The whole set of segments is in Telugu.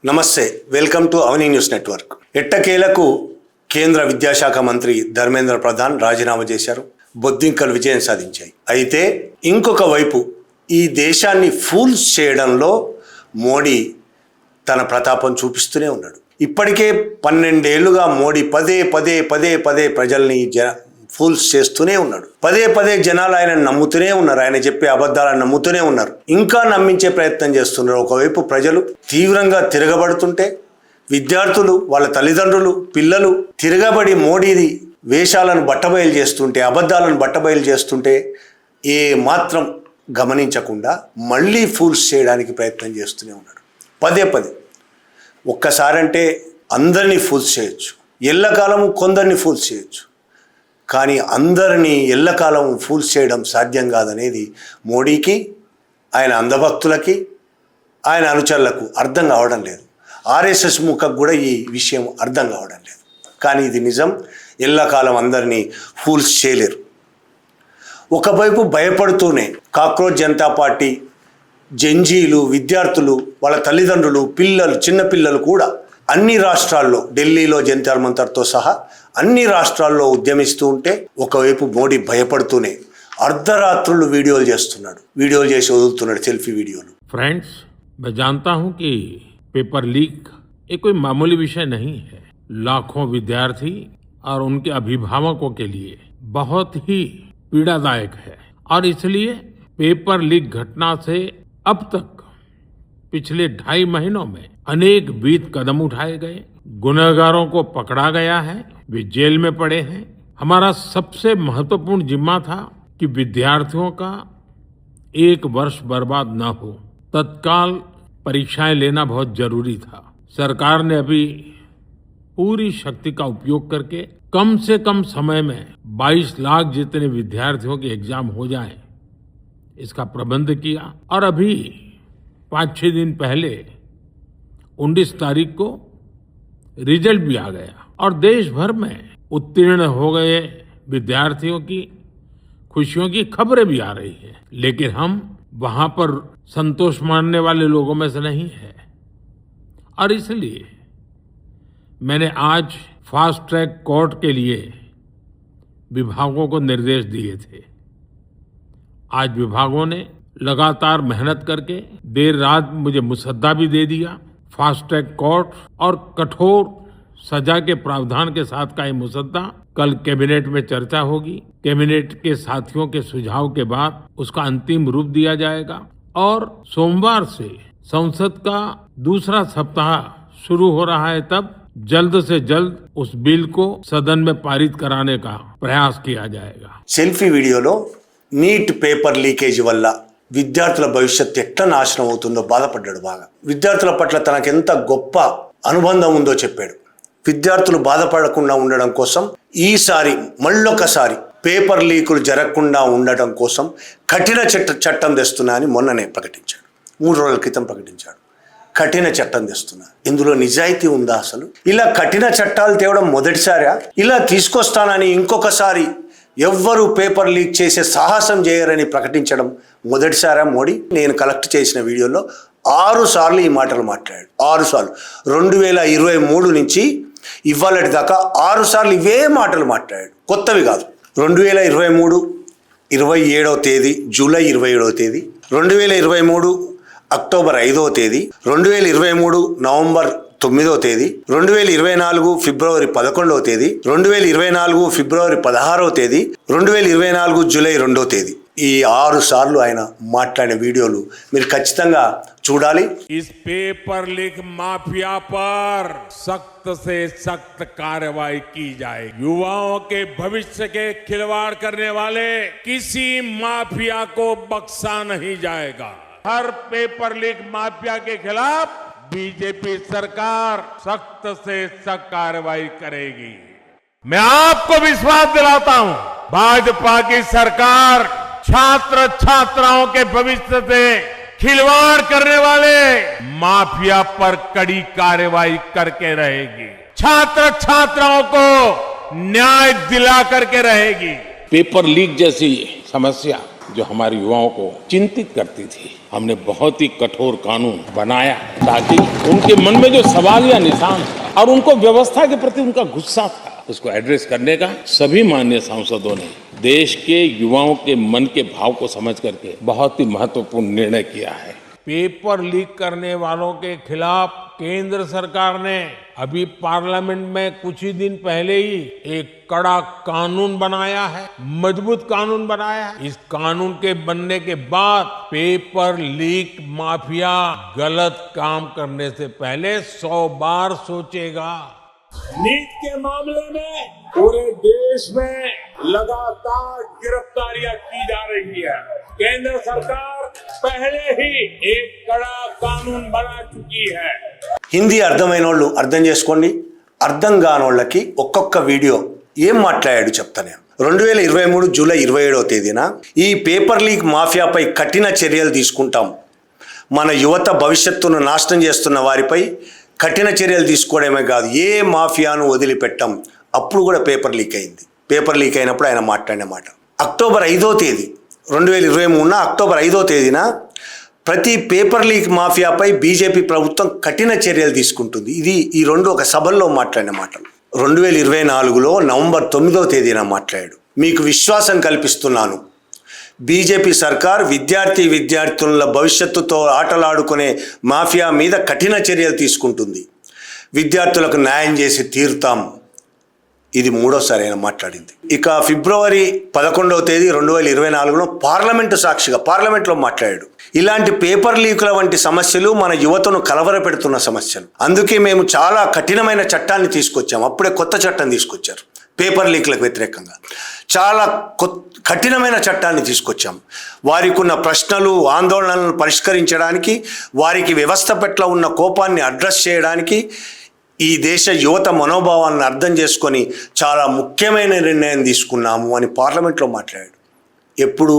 నమస్తే, welcome to Avani news network. ఎట్టకేలకు కేంద్ర విద్యాశాఖ మంత్రి ధర్మేంద్ర ప్రధాన్ రాజీనామా చేశారు. బొద్దింకలు విజయం సాధించాయి. అయితే ఇంకొక వైపు ఈ దేశాన్ని ఫూల్స్ చేయడంలో మోడీ తన ప్రతాపం చూపిస్తూనే ఉన్నాడు. ఇప్పటికే 12 ఏళ్లుగా మోడీ పదే ప్రజల్ని ఫూల్స్ చేస్తూనే ఉన్నాడు. పదే జనాలు ఆయన నమ్ముతూనే ఉన్నారు. ఆయన చెప్పే అబద్ధాలను నమ్ముతూనే ఉన్నారు. ఇంకా నమ్మించే ప్రయత్నం చేస్తున్నారు. ఒకవైపు ప్రజలు తీవ్రంగా తిరగబడుతుంటే, విద్యార్థులు, వాళ్ళ తల్లిదండ్రులు, పిల్లలు తిరగబడి మోడీది వేషాలను బట్టబయలు చేస్తుంటే, అబద్ధాలను బట్టబయలు చేస్తుంటే ఏ మాత్రం గమనించకుండా మళ్ళీ ఫూల్స్ చేయడానికి ప్రయత్నం చేస్తూనే ఉన్నాడు. పదే ఒక్కసారంటే అందరినీ ఫూల్స్ చేయొచ్చు, ఎల్లకాలము కొందరిని ఫూల్స్ చేయొచ్చు, కానీ అందరినీ ఎల్లకాలం ఫూల్స్ చేయడం సాధ్యం కాదనేది మోడీకి, ఆయన అంధభక్తులకి, ఆయన అనుచరులకు అర్థం కావడం లేదు. ఆర్ఎస్ఎస్ ముఖకు కూడా ఈ విషయం అర్థం కావడం లేదు. కానీ ఇది నిజం. ఎల్లకాలం అందరినీ ఫూల్స్ చేయలేరు. ఒకవైపు భయపడుతూనే కాక్రోచ్ జనతా పార్టీ జంజీలు, విద్యార్థులు, వాళ్ళ తల్లిదండ్రులు, పిల్లలు, చిన్నపిల్లలు కూడా అన్ని రాష్ట్రాల్లో, ఢిల్లీలో జంతర్ మంతర్తో సహా అన్ని రాష్ట్రాల్లో ఉద్యమిస్తూ ఉంటే, ఒకవైపు మోడీ భయపడుతూనే అర్ధరాత్రులు వీడియోలు చేస్తున్నాడు. వీడియోలు చేసి వదులుతున్నాడు, సెల్ఫీ వీడియోలు. फ्रेंड्स, मैं जानता हूं कि पेपर लीक ये कोई मामूली विषय नहीं है. लाखों विद्यार्थी और उनके अभिभावकों के लिए बहुत ही पीड़ादायक है और इसलिए पेपर लीक घटना से अब तक पिछले 2.5 महीनों में अनेक विध कदम उठाए गए. गुनहगारों को पकड़ा गया है, वे जेल में पड़े हैं. हमारा सबसे महत्वपूर्ण जिम्मा था कि विद्यार्थियों का 1 वर्ष बर्बाद न हो. तत्काल परीक्षाएं लेना बहुत जरूरी था. सरकार ने अभी पूरी शक्ति का उपयोग करके कम से कम समय में 22 लाख जितने विद्यार्थियों के एग्जाम हो जाए, इसका प्रबंध किया. और अभी 5-6 दिन पहले 19 तारीख को रिजल्ट भी आ गया और देश भर में उत्तीर्ण हो गए विद्यार्थियों की खुशियों की खबरें भी आ रही हैं. लेकिन हम वहां पर संतोष मानने वाले लोगों में से नहीं है और इसलिए मैंने आज फास्ट ट्रैक कोर्ट के लिए विभागों को निर्देश दिए थे. आज विभागों ने लगातार मेहनत करके देर रात मुझे मुसद्दा भी दे दिया. फास्ट ट्रैक कोर्ट और कठोर सजा के प्रावधान के साथ का ये मुसद्दा कल कैबिनेट में चर्चा होगी. कैबिनेट के साथियों के सुझाव के बाद उसका अंतिम रूप दिया जाएगा और सोमवार से संसद का दूसरा सप्ताह शुरू हो रहा है. तब जल्द से जल्द उस बिल को सदन में पारित कराने का प्रयास किया जाएगा. సెల్ఫీ వీడియోలో నీట్ పేపర్ లీకేజ్ వల్ల విద్యార్థుల భవిష్యత్తు ఎట్లా నాశనం అవుతుందో బాధపడ్డాడు బాగా. విద్యార్థుల పట్ల తనకెంత గొప్ప అనుబంధం ఉందో చెప్పాడు. విద్యార్థులు బాధపడకుండా ఉండడం కోసం ఈసారి మళ్ళొకసారి పేపర్ లీకులు జరగకుండా ఉండటం కోసం కఠిన చట్టం తెస్తున్నా అని మొన్ననే ప్రకటించాడు. 3 రోజుల క్రితం ప్రకటించాడు. కఠిన చట్టం తెస్తున్నా. ఇందులో నిజాయితీ ఉందా అసలు? ఇలా కఠిన చట్టాలు తేవడం మొదటిసారా? ఇలా తీసుకొస్తానని ఇంకొకసారి ఎవ్వరూ పేపర్ లీక్ చేసే సాహసం చేయరని ప్రకటించడం మొదటిసారా మోడీ? నేను కలెక్ట్ చేసిన వీడియోలో 6 సార్లు ఈ మాటలు మాట్లాడాడు. 6 సార్లు 2023 నుంచి ఇవాళటి దాకా 6 సార్లు ఇవే మాటలు మాట్లాడాడు. కొత్తవి కాదు. 2023 27వ తేదీ, జూలై 27వ తేదీ, 2023 అక్టోబర్ 5వ తేదీ, 2023 నవంబర్ 9వ తేదీ, 2024 ఫిబ్రవరి 11వ తేదీ, 2024 ఫిబ్రవరి 16వ తేదీ, 2024 జూలై 2వ తేదీ. ఈ 6 సార్లు ఆయన మాట్లాడిన వీడియోలు మీరు ఖచ్చితంగా చూడాలి. इस पेपर लीक माफिया पर सख्त से सख्त कार्रवाई की जाएगी. युवाओं के भविष्य के खिलवाड़ करने वाले किसी माफिया को बख्शा नहीं जाएगा. हर पेपर लीक माफिया के खिलाफ बीजेपी सरकार सख्त से सख्त कार्रवाई करेगी. मैं आपको विश्वास दिलाता हूं, भाजपा की सरकार छात्र छात्राओं के भविष्य से खिलवाड़ करने वाले माफिया पर कड़ी कार्रवाई करके रहेगी. छात्र छात्राओं को न्याय दिला करके रहेगी. पेपर लीक जैसी समस्या जो हमारे युवाओं को चिंतित करती थी। हमने बहुत ही कठोर कानून बनाया ताकि उनके मन में जो सवाल या निशान था और उनको व्यवस्था के प्रति उनका गुस्सा था, उसको एड्रेस करने का सभी माननीय सांसदों ने देश के युवाओं के मन के भाव को समझ करके बहुत ही महत्वपूर्ण निर्णय किया है। पेपर लीक करने वालों के खिलाफ केंद्र सरकार ने अभी पार्लियामेंट में कुछ ही दिन पहले ही एक कड़ा कानून बनाया है, मजबूत कानून बनाया है। इस कानून के बनने के बाद पेपर लीक माफिया गलत काम करने से पहले 100 बार सोचेगा। नीट के मामले में पूरे देश में लगातार गिरफ्तारियां की जा रही है। केंद्र सरकार पहले ही एक कड़ा कानून बना चुकी है। హిందీ అర్థమైన వాళ్ళు అర్థం చేసుకోండి, అర్థం కాని వాళ్ళకి ఒక్కొక్క వీడియో ఏం మాట్లాడాడు చెప్తాను. 2023 జూలై 27వ తేదీన ఈ పేపర్ లీక్ మాఫియాపై కఠిన చర్యలు తీసుకుంటాం, మన యువత భవిష్యత్తును నాశనం చేస్తున్న వారిపై కఠిన చర్యలు తీసుకోవడమే కాదు ఏ మాఫియాను వదిలిపెట్టాం. అప్పుడు కూడా పేపర్ లీక్ అయింది. పేపర్ లీక్ అయినప్పుడు ఆయన మాట్లాడిన మాట అక్టోబర్ 5వ తేదీ 2023 అక్టోబర్ 5వ తేదీన ప్రతి పేపర్ లీక్ మాఫియాపై బీజేపీ ప్రభుత్వం కఠిన చర్యలు తీసుకుంటుంది. ఇది ఈ రెండు ఒక సభల్లో మాట్లాడిన మాటలు. 2024లో నవంబర్ 9వ తేదీన మాట్లాడాడు. మీకు విశ్వాసం కల్పిస్తున్నాను, బీజేపీ సర్కార్ విద్యార్థుల భవిష్యత్తుతో ఆటలాడుకునే మాఫియా మీద కఠిన చర్యలు తీసుకుంటుంది, విద్యార్థులకు న్యాయం చేసి తీరుతాం. ఇది మూడోసారి ఆయన మాట్లాడింది. ఇక ఫిబ్రవరి 11వ తేదీ 2024లో పార్లమెంటు సాక్షిగా పార్లమెంట్లో మాట్లాడాడు. ఇలాంటి పేపర్ లీకుల వంటి సమస్యలు మన యువతను కలవరపెడుతున్న సమస్యలు, అందుకే మేము చాలా కఠినమైన చట్టాన్ని తీసుకొచ్చాము. అప్పుడే కొత్త చట్టం తీసుకొచ్చారు పేపర్ లీక్లకు వ్యతిరేకంగా. చాలా కఠినమైన చట్టాన్ని తీసుకొచ్చాం. వారికి ఉన్న ప్రశ్నలు ఆందోళనలను పరిష్కరించడానికి, వారికి వ్యవస్థ పట్ల ఉన్న కోపాన్ని అడ్రస్ చేయడానికి, ఈ దేశ యువత మనోభావాలను అర్థం చేసుకొని చాలా ముఖ్యమైన నిర్ణయం తీసుకున్నాము అని పార్లమెంట్లో మాట్లాడాడు. ఎప్పుడు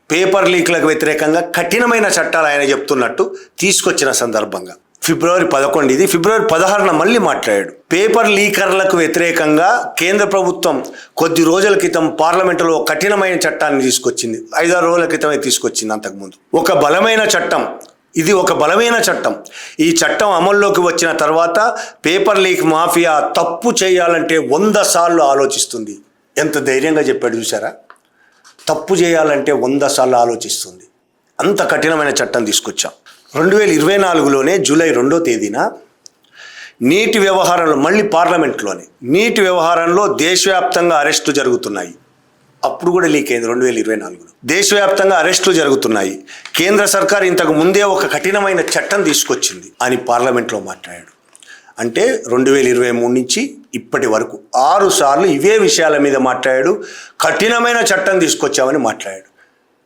పేపర్ లీక్లకు వ్యతిరేకంగా కఠినమైన చట్టాలు ఆయన చెప్తున్నట్టు తీసుకొచ్చిన సందర్భంగా ఫిబ్రవరి 11 ఇది. ఫిబ్రవరి 16న మళ్ళీ మాట్లాడాడు. పేపర్ లీకర్లకు వ్యతిరేకంగా కేంద్ర ప్రభుత్వం కొద్ది రోజుల క్రితం పార్లమెంటులో కఠినమైన చట్టాన్ని తీసుకొచ్చింది. 5-6 రోజుల క్రితమే తీసుకొచ్చింది. అంతకుముందు ఒక బలమైన చట్టం, ఇది ఒక బలమైన చట్టం. ఈ చట్టం అమల్లోకి వచ్చిన తర్వాత పేపర్ లీక్ మాఫియా తప్పు చేయాలంటే 100 సార్లు ఆలోచిస్తుంది. ఎంత ధైర్యంగా చెప్పాడు చూసారా? తప్పు చేయాలంటే 100 సార్లు ఆలోచిస్తుంది. అంత కఠినమైన చట్టం తీసుకొచ్చాం. 2024లోనే జూలై 2వ తేదీన నీటి వ్యవహారంలో మళ్ళీ పార్లమెంట్లోనే నీటి వ్యవహారంలో దేశవ్యాప్తంగా అరెస్టు జరుగుతున్నాయి. అప్పుడు కూడా లీక్ అయింది 2024లో. దేశవ్యాప్తంగా అరెస్టులు జరుగుతున్నాయి. కేంద్ర సర్కార్ ఇంతకు ముందే ఒక కఠినమైన చట్టం తీసుకొచ్చింది అని పార్లమెంట్లో మాట్లాడాడు. అంటే 2023 నుంచి ఇప్పటి వరకు 6 సార్లు ఇవే విషయాల మీద మాట్లాడాడు. కఠినమైన చట్టం తీసుకొచ్చామని మాట్లాడాడు.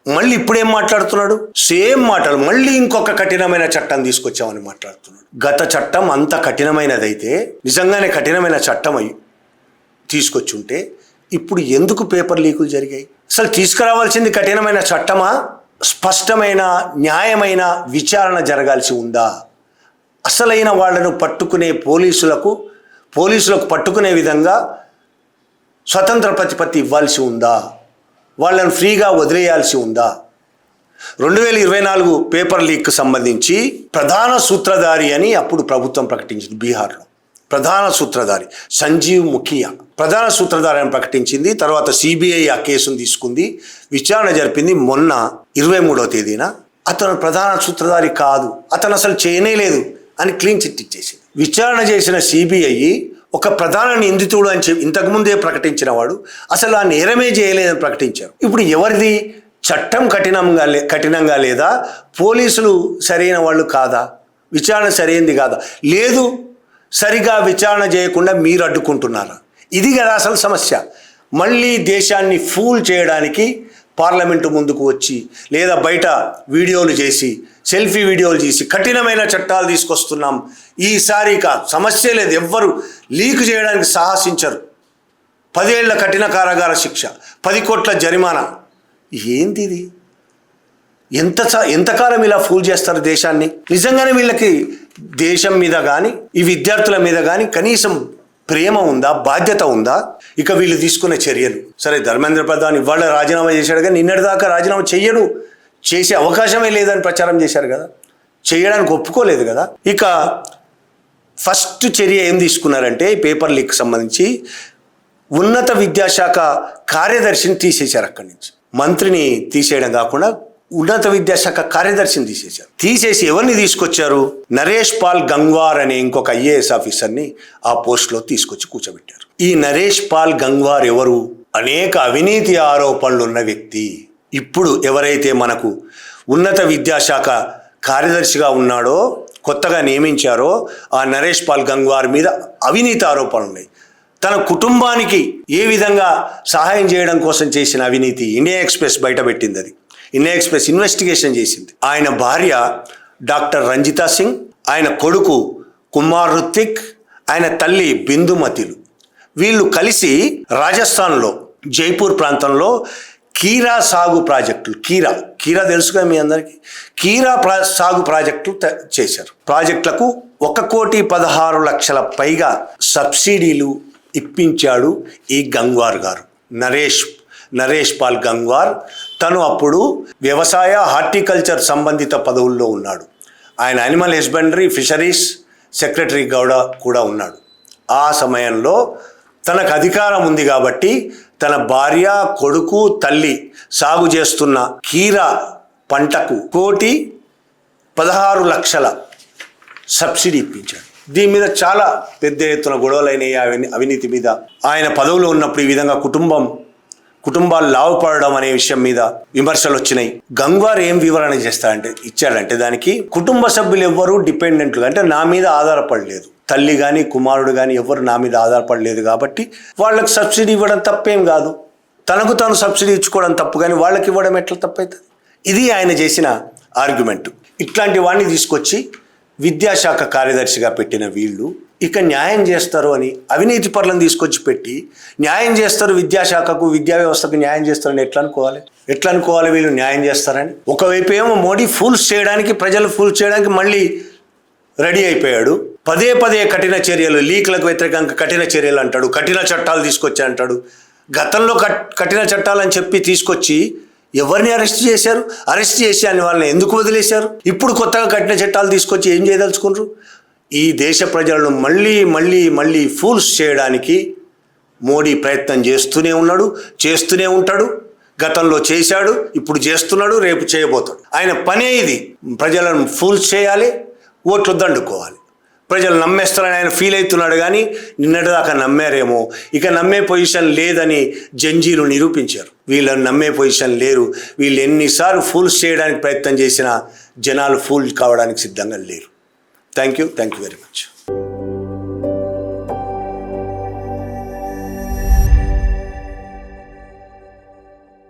మళ్ళీ ఇప్పుడేం మాట్లాడుతున్నాడు? సేమ్ మాటలు. మళ్ళీ ఇంకొక కఠినమైన చట్టం తీసుకొచ్చామని మాట్లాడుతున్నాడు. గత చట్టం అంత కఠినమైనదైతే, నిజంగానే కఠినమైన చట్టం తీసుకొచ్చి ఉంటే ఇప్పుడు ఎందుకు పేపర్ లీకులు జరిగాయి? అసలు తీసుకురావాల్సింది కఠినమైన చట్టమా? స్పష్టమైన న్యాయమైన విచారణ జరగాల్సి ఉందా? అసలైన వాళ్లను పట్టుకునే పోలీసులకు పట్టుకునే విధంగా స్వతంత్ర ప్రతిపత్తి ఇవ్వాల్సి ఉందా? వాళ్ళను ఫ్రీగా వదిలేయాల్సి ఉందా? 2024 పేపర్ లీక్కు సంబంధించి ప్రధాన సూత్రధారి అని అప్పుడు ప్రభుత్వం ప్రకటించింది. బీహార్లో ప్రధాన సూత్రధారి సంజీవ్ ముఖియా ప్రధాన సూత్రధారి అని ప్రకటించింది. తర్వాత సిబిఐ ఆ కేసును తీసుకుంది, విచారణ జరిపింది. మొన్న 23వ తేదీన అతను ప్రధాన సూత్రధారి కాదు, అతను అసలు చేయనేలేదు అని క్లీన్ చిట్ ఇచ్చేసింది. విచారణ చేసిన సిబిఐ ఒక ప్రధాన నిందితుడు అని చెప్పి ఇంతకుముందే ప్రకటించిన వాడు అసలు ఆ నేరమే చేయలేదని ప్రకటించారు. ఇప్పుడు ఎవరిది చట్టం కఠినంగా లేదా? పోలీసులు సరైన వాళ్ళు కాదా? విచారణ సరైనది కాదా? లేదు, సరిగా విచారణ చేయకుండా మీరు అడ్డుకుంటున్నారా? ఇది కదా అసలు సమస్య. మళ్ళీ దేశాన్ని ఫూల్ చేయడానికి పార్లమెంటు ముందుకు వచ్చి లేదా బయట వీడియోలు చేసి, సెల్ఫీ వీడియోలు చేసి కఠినమైన చట్టాలు తీసుకొస్తున్నాం. ఈసారి సమస్య లేదు, ఎవ్వరు లీక్ చేయడానికి సాహసించరు. 10 ఏళ్ల కఠిన కారాగార శిక్ష, 10 కోట్ల జరిమానా. ఏంది ఇది? ఎంతకాలం ఇలా ఫూల్ చేస్తారు దేశాన్ని? నిజంగానే వీళ్ళకి దేశం మీద కానీ ఈ విద్యార్థుల మీద కానీ కనీసం ప్రేమ ఉందా, బాధ్యత ఉందా? ఇక వీళ్ళు తీసుకున్న చర్యలు, సరే ధర్మేంద్ర ప్రధాన్ ఇవాళ రాజీనామా చేశాడు, కానీ నిన్నటిదాకా రాజీనామా చెయ్యడు, చేసే అవకాశమే లేదని ప్రచారం చేశారు కదా, చేయడానికి ఒప్పుకోలేదు కదా. ఇక ఫస్ట్ చర్య ఏం తీసుకున్నారంటే పేపర్ లీక్ సంబంధించి ఉన్నత విద్యాశాఖ కార్యదర్శిని తీసేశారు. అక్కడి నుంచి మంత్రిని తీసేయడం కాకుండా ఉన్నత విద్యాశాఖ కార్యదర్శిని తీసేశారు. తీసేసి ఎవరిని తీసుకొచ్చారు? నరేష్ పాల్ గంగ్వార్ అనే ఇంకొక ఐఏఎస్ ఆఫీసర్ని ఆ పోస్ట్లో తీసుకొచ్చి కూర్చోబెట్టారు. ఈ నరేష్ పాల్ గంగ్వార్ ఎవరు? అనేక అవినీతి ఆరోపణలు ఉన్న వ్యక్తి. ఇప్పుడు ఎవరైతే మనకు ఉన్నత విద్యాశాఖ కార్యదర్శిగా ఉన్నాడో, కొత్తగా నియమించారో ఆ నరేష్ పాల్ గంగ్వార్ మీద అవినీతి ఆరోపణలు ఉన్నాయి. తన కుటుంబానికి ఏ విధంగా సహాయం చేయడం కోసం చేసిన అవినీతి ఇండియా ఎక్స్ప్రెస్ బయటపెట్టింది. అది ఇండియా ఎక్స్ప్రెస్ ఇన్వెస్టిగేషన్ చేసింది. ఆయన భార్య డాక్టర్ రంజితా సింగ్, ఆయన కొడుకు కుమార్ రుత్విక్, ఆయన తల్లి బిందుమతిలు, వీళ్ళు కలిసి రాజస్థాన్లో జైపూర్ ప్రాంతంలో కీరా సాగు ప్రాజెక్టులు, కీరా తెలుసుగా మీ అందరికీ, సాగు ప్రాజెక్టులు చేశారు. ప్రాజెక్టులకు 1,16,00,000 పైగా సబ్సిడీలు ఇప్పించాడు ఈ గంగ్వార్ గారు, నరేష్ పాల్ గంగ్వార్. తను అప్పుడు వ్యవసాయ హార్టికల్చర్ సంబంధిత పదవుల్లో ఉన్నాడు. ఆయన యానిమల్ హస్బెండరీ ఫిషరీస్ సెక్రటరీ కూడా ఉన్నాడు. ఆ సమయంలో తనకు అధికారం ఉంది కాబట్టి తన భార్య, కొడుకు, తల్లి సాగు చేస్తున్న కీరా పంటకు 1,16,00,000 సబ్సిడీ ఇప్పించాడు. దీని మీద చాలా పెద్ద ఎత్తున గొడవలైనవి. అవినీతి మీద ఆయన పదవులో ఉన్నప్పుడు ఈ విధంగా కుటుంబాలు లాభపడడం అనే విషయం మీద విమర్శలు వచ్చినాయి. గంగ్వార్ ఏం వివరణ ఇచ్చాడంటే దానికి కుటుంబ సభ్యులు ఎవ్వరూ డిపెండెంట్లు, అంటే నా మీద ఆధారపడలేదు, తల్లి కానీ కుమారుడు కానీ ఎవరు నా మీద ఆధారపడలేదు కాబట్టి వాళ్ళకి సబ్సిడీ ఇవ్వడం తప్పేం కాదు, తనకు తాను సబ్సిడీ ఇచ్చుకోవడం తప్పు, కానీ వాళ్ళకి ఇవ్వడం ఎట్లా తప్పవుతుంది? ఇది ఆయన చేసిన ఆర్గ్యుమెంట్. ఇట్లాంటి వాడిని తీసుకొచ్చి విద్యాశాఖ కార్యదర్శిగా పెట్టిన వీళ్ళు ఇక న్యాయం చేస్తారు అని అవినీతి పరులను తీసుకొచ్చి పెట్టి న్యాయం చేస్తారు, విద్యాశాఖకు, విద్యా వ్యవస్థకు న్యాయం చేస్తారని ఎట్లా అనుకోవాలి వీళ్ళు న్యాయం చేస్తారని? ఒకవైపు ఏమో మోడీ ఫూల్స్ చేయడానికి, ప్రజలు ఫూల్స్ చేయడానికి మళ్ళీ రెడీ అయిపోయాడు. పదే కఠిన చర్యలు, లీక్లకు వ్యతిరేకంగా కఠిన చర్యలు అంటాడు, కఠిన చట్టాలు తీసుకొచ్చి అంటాడు. గతంలో కఠిన చట్టాలు అని చెప్పి తీసుకొచ్చి ఎవరిని అరెస్ట్ చేశారు? అరెస్ట్ చేసి అని వాళ్ళని ఎందుకు వదిలేశారు? ఇప్పుడు కొత్తగా కఠిన చట్టాలు తీసుకొచ్చి ఏం చేయదలుచుకున్నారు? ఈ దేశ ప్రజలను మళ్ళీ ఫూల్స్ చేయడానికి మోడీ ప్రయత్నం చేస్తూనే ఉంటాడు. గతంలో చేశాడు, ఇప్పుడు చేస్తున్నాడు, రేపు చేయబోతాడు. ఆయన పనే ఇది. ప్రజలను ఫూల్స్ చేయాలి, ఓట్లు దండుకోవాలి. ప్రజలు నమ్మేస్తారని ఆయన ఫీల్ అవుతున్నాడు, కానీ నిన్నటిదాకా నమ్మారేమో. ఇక నమ్మే పొజిషన్ లేదని జంజీలు నిరూపించారు. వీళ్ళని నమ్మే పొజిషన్ లేరు. వీళ్ళు ఎన్నిసార్లు ఫూల్స్ చేయడానికి ప్రయత్నం చేసినా జనాలు ఫూల్ కావడానికి సిద్ధంగా లేరు. Thank you very much.